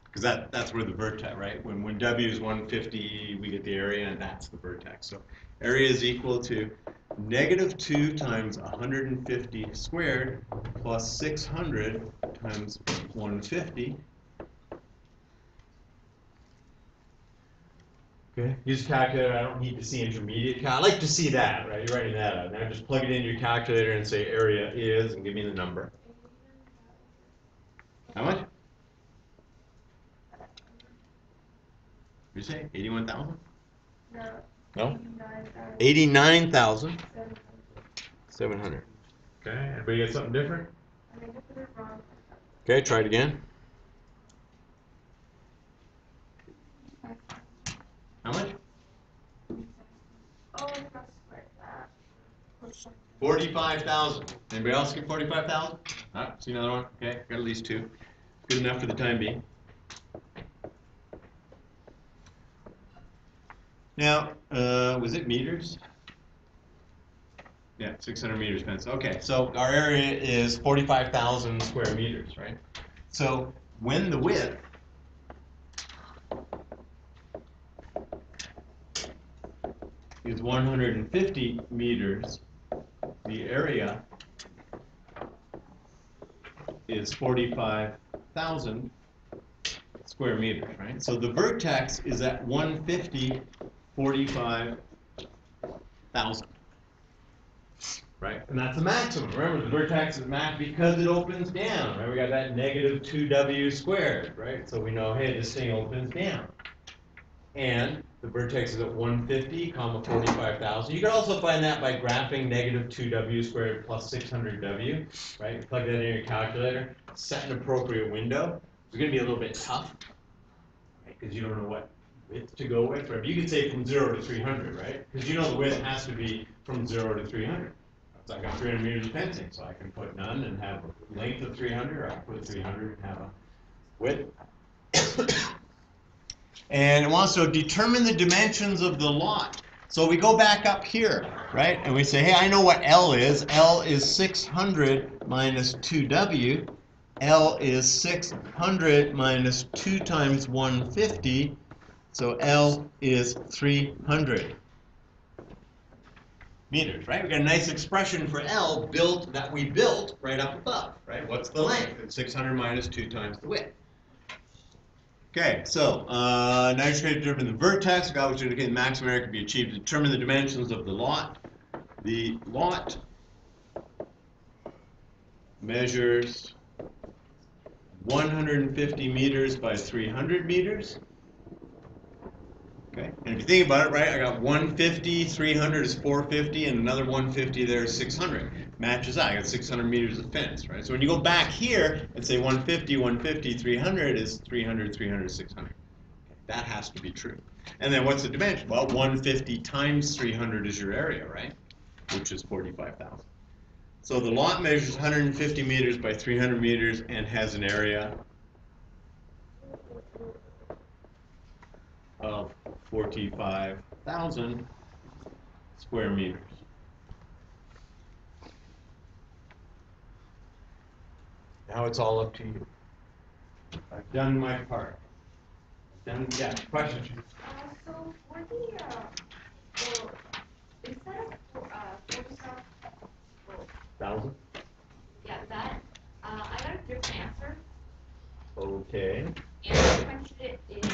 Because that's where the vertex, right? When w is 150, we get the area, and that's the vertex. So area is equal to negative 2 times 150 squared plus 600 times 150. Okay, use a calculator. I don't need to see intermediate count. I like to see that, right? You're writing that out. Now just plug it into your calculator and say area is, and give me the number. How much? You say 81,000? No. 89,700. Okay. Everybody get something different? Okay. Try it again. How much? 45,000. Anybody else get 45,000? See another one? Okay, got at least two. Good enough for the time being. Now, was it meters? Yeah, 600 meters fence. Okay, so our area is 45,000 square meters, right? So when the width is 150 meters, the area is 45,000 square meters, right? So the vertex is at 150, 45,000, right? And that's the maximum. Remember, the vertex is max because it opens down, right? We got that negative 2w squared, right? So we know, hey, this thing opens down. And the vertex is at 150, comma 45,000. You can also find that by graphing negative 2w squared plus 600w, right? You plug that in your calculator, set an appropriate window. It's going to be a little bit tough, right? Because you don't know what width to go with. Right? You could say from 0 to 300, right? Because you know the width has to be from 0 to 300. So I got 300 meters of fencing, so I can put none and have a length of 300, or I can put 300 and have a width. And it wants to determine the dimensions of the lot. So we go back up here, right? And we say, hey, I know what L is. L is 600 minus 2W. L is 600 minus 2 times 150. So L is 300 meters, right? We got a nice expression for L that we built right up above, right? What's the length? It's 600 minus 2 times the width. Okay, so now you're trying to determine the vertex, got which indicates the maximum area can be achieved to determine the dimensions of the lot. The lot measures 150 meters by 300 meters. Okay, and if you think about it, right, I got 150, 300 is 450, and another 150 there is 600. Matches that. I got 600 meters of fence, right? So when you go back here and say 150, 150, 300 is 300, 300, 600. Okay, that has to be true. And then what's the dimension? Well, 150 times 300 is your area, right? Which is 45,000. So the lot measures 150 meters by 300 meters and has an area of 45,000 square meters. Now it's all up to you. I've done my part. Yeah, questions? So for instead of 1,000? yeah, that, I got a different answer. Okay. And I punched it in the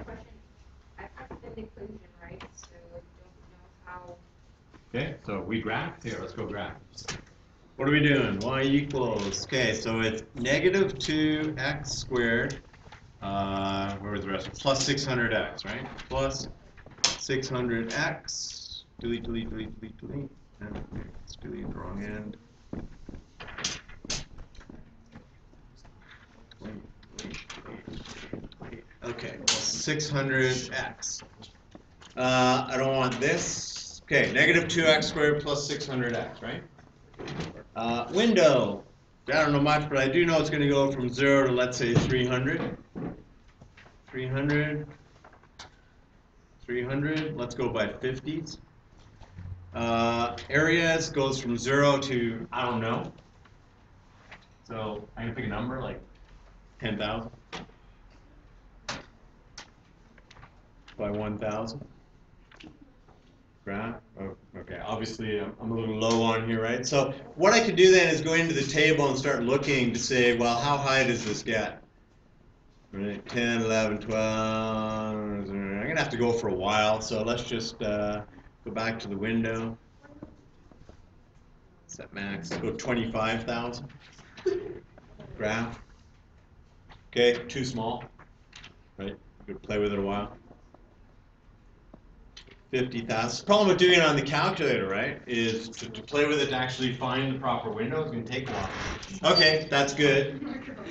question. I punched in the equation, right? So I don't know how. Okay, so we graph? Here, let's go graph. What are we doing? Y equals, okay, so it's negative 2x squared, where was the rest? Plus 600x, right? Plus 600x, delete, delete, delete, delete, delete. Let's delete the wrong end. Okay, plus 600x. I don't want this. Okay, negative 2x squared plus 600x, right? Window. I don't know much, but I do know it's going to go from 0 to, let's say, 300. 300. 300. Let's go by 50s. Areas goes from 0 to, I don't know. So I can pick a number like 10,000 by 1,000. Graph. Oh, okay, obviously I'm a little low on here, right? So what I could do then is go into the table and start looking to say, well, how high does this get? Right, 10, 11, 12. I'm going to gonna have to go for a while, so let's just go back to the window. Set max. Let's go 25,000. Graph. Okay, too small. Right? You could play with it a while. 50,000. The problem with doing it on the calculator, right, is to play with it to actually find the proper window is going to take a while. Okay, that's good.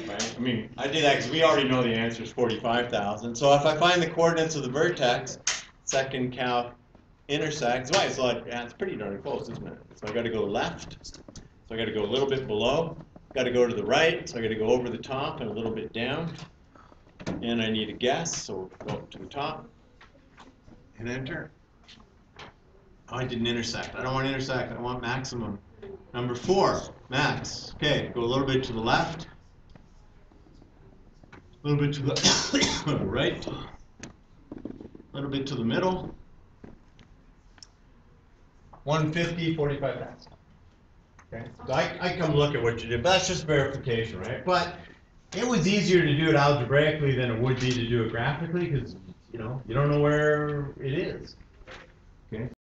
Right? I mean, I did that because we already know the answer is 45,000. So if I find the coordinates of the vertex, second calc intersects, well, it's like, yeah, it's pretty darn close, isn't it? So I got to go left. So I got to go a little bit below. Got to go to the right. So I got to go over the top and a little bit down. And I need a guess, so go up to the top and enter. Oh, I didn't intersect. I don't want intersect. I want maximum. Number 4, max. Okay, go a little bit to the left. A little bit to the right. A little bit to the middle. 150, 45,000. Okay, so I come look at what you did, but that's just verification, right? But it was easier to do it algebraically than it would be to do it graphically because, you know, you don't know where it is.